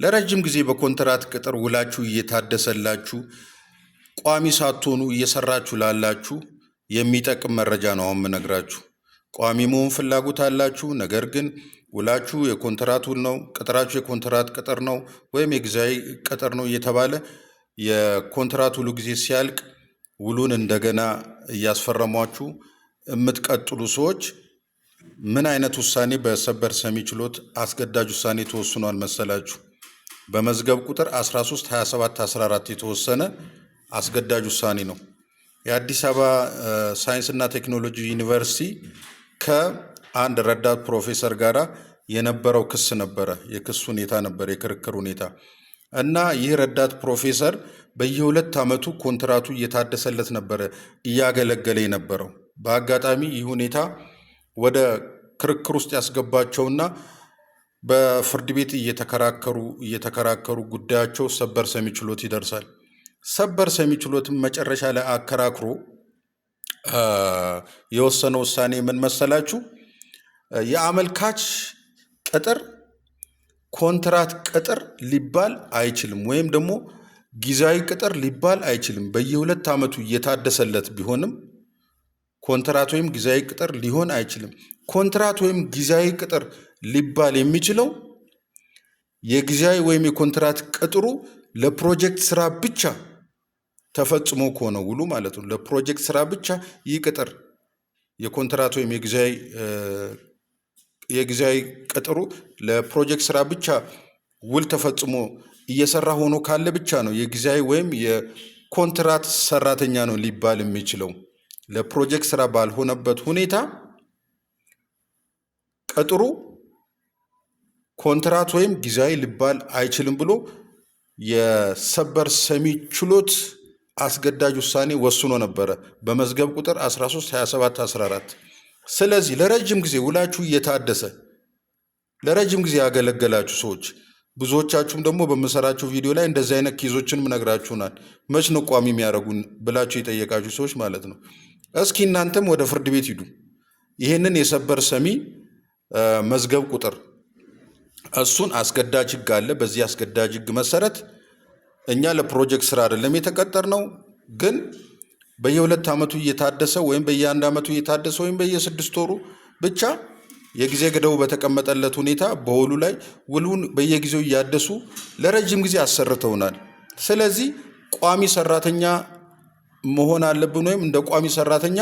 ለረጅም ጊዜ በኮንትራት ቅጥር ውላችሁ እየታደሰላችሁ ቋሚ ሳትሆኑ እየሰራችሁ ላላችሁ የሚጠቅም መረጃ ነው አሁን የምነግራችሁ። ቋሚ መሆን ፍላጎት አላችሁ፣ ነገር ግን ውላችሁ የኮንትራት ውል ነው፣ ቅጥራችሁ የኮንትራት ቅጥር ነው ወይም የጊዜያዊ ቅጥር ነው እየተባለ የኮንትራት ውሉ ጊዜ ሲያልቅ ውሉን እንደገና እያስፈረሟችሁ የምትቀጥሉ ሰዎች ምን አይነት ውሳኔ በሰበር ሰሚ ችሎት አስገዳጅ ውሳኔ ተወስኗል መሰላችሁ? በመዝገብ ቁጥር 13/27/14 የተወሰነ አስገዳጅ ውሳኔ ነው። የአዲስ አበባ ሳይንስና ቴክኖሎጂ ዩኒቨርሲቲ ከአንድ ረዳት ፕሮፌሰር ጋራ የነበረው ክስ ነበረ። የክስ ሁኔታ ነበር፣ የክርክር ሁኔታ እና ይህ ረዳት ፕሮፌሰር በየ2 ዓመቱ ኮንትራቱ እየታደሰለት ነበረ እያገለገለ የነበረው። በአጋጣሚ ይህ ሁኔታ ወደ ክርክር ውስጥ ያስገባቸውና በፍርድ ቤት እየተከራከሩ ጉዳያቸው ሰበር ሰሚ ችሎት ይደርሳል። ሰበር ሰሚ ችሎትም መጨረሻ ላይ አከራክሮ የወሰነው ውሳኔ ምን መሰላችሁ? የአመልካች ቅጥር ኮንትራት ቅጥር ሊባል አይችልም፣ ወይም ደግሞ ጊዜያዊ ቅጥር ሊባል አይችልም። በየ2 ዓመቱ እየታደሰለት ቢሆንም ኮንትራት ወይም ጊዜያዊ ቅጥር ሊሆን አይችልም። ኮንትራት ወይም ጊዜያዊ ቅጥር ሊባል የሚችለው የጊዜያዊ ወይም የኮንትራት ቅጥሩ ለፕሮጀክት ስራ ብቻ ተፈጽሞ ከሆነ ውሉ ማለት ነው። ለፕሮጀክት ስራ ብቻ ይህ ቅጥር የኮንትራት ወይም የጊዜያዊ ቅጥሩ ለፕሮጀክት ስራ ብቻ ውል ተፈጽሞ እየሰራ ሆኖ ካለ ብቻ ነው የጊዜያዊ ወይም የኮንትራት ሰራተኛ ነው ሊባል የሚችለው። ለፕሮጀክት ስራ ባልሆነበት ሁኔታ ቅጥሩ ኮንትራት ወይም ጊዜያዊ ሊባል አይችልም ብሎ የሰበር ሰሚ ችሎት አስገዳጅ ውሳኔ ወስኖ ነበረ በመዝገብ ቁጥር 13/27/14። ስለዚህ ለረጅም ጊዜ ውላችሁ እየታደሰ ለረጅም ጊዜ ያገለገላችሁ ሰዎች፣ ብዙዎቻችሁም ደግሞ በምሰራችሁ ቪዲዮ ላይ እንደዚህ አይነት ኬዞችንም ነግራችሁናል። መች ነው ቋሚ የሚያደርጉን ብላችሁ የጠየቃችሁ ሰዎች ማለት ነው። እስኪ እናንተም ወደ ፍርድ ቤት ሂዱ። ይህንን የሰበር ሰሚ መዝገብ ቁጥር እሱን አስገዳጅ ህግ አለ። በዚህ አስገዳጅ ህግ መሰረት እኛ ለፕሮጀክት ስራ አይደለም የተቀጠርነው፣ ግን በየ2 ዓመቱ እየታደሰ ወይም በየ1 ዓመቱ እየታደሰ ወይም በየ6 ወሩ ብቻ የጊዜ ገደቡ በተቀመጠለት ሁኔታ በውሉ ላይ ውሉን በየጊዜው እያደሱ ለረጅም ጊዜ አሰርተውናል። ስለዚህ ቋሚ ሰራተኛ መሆን አለብን ወይም እንደ ቋሚ ሰራተኛ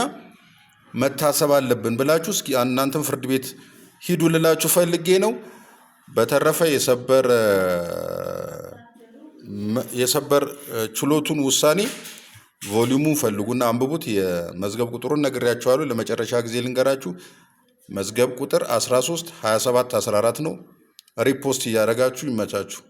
መታሰብ አለብን ብላችሁ እስኪ እናንተም ፍርድ ቤት ሂዱ ልላችሁ ፈልጌ ነው። በተረፈ የሰበር ችሎቱን ውሳኔ ቮሊዩሙን ፈልጉና አንብቡት። የመዝገብ ቁጥሩን ነግሬያችኋለሁ። ለመጨረሻ ጊዜ ልንገራችሁ። መዝገብ ቁጥር 13/27/14 ነው። ሪፖስት እያደረጋችሁ ይመቻችሁ።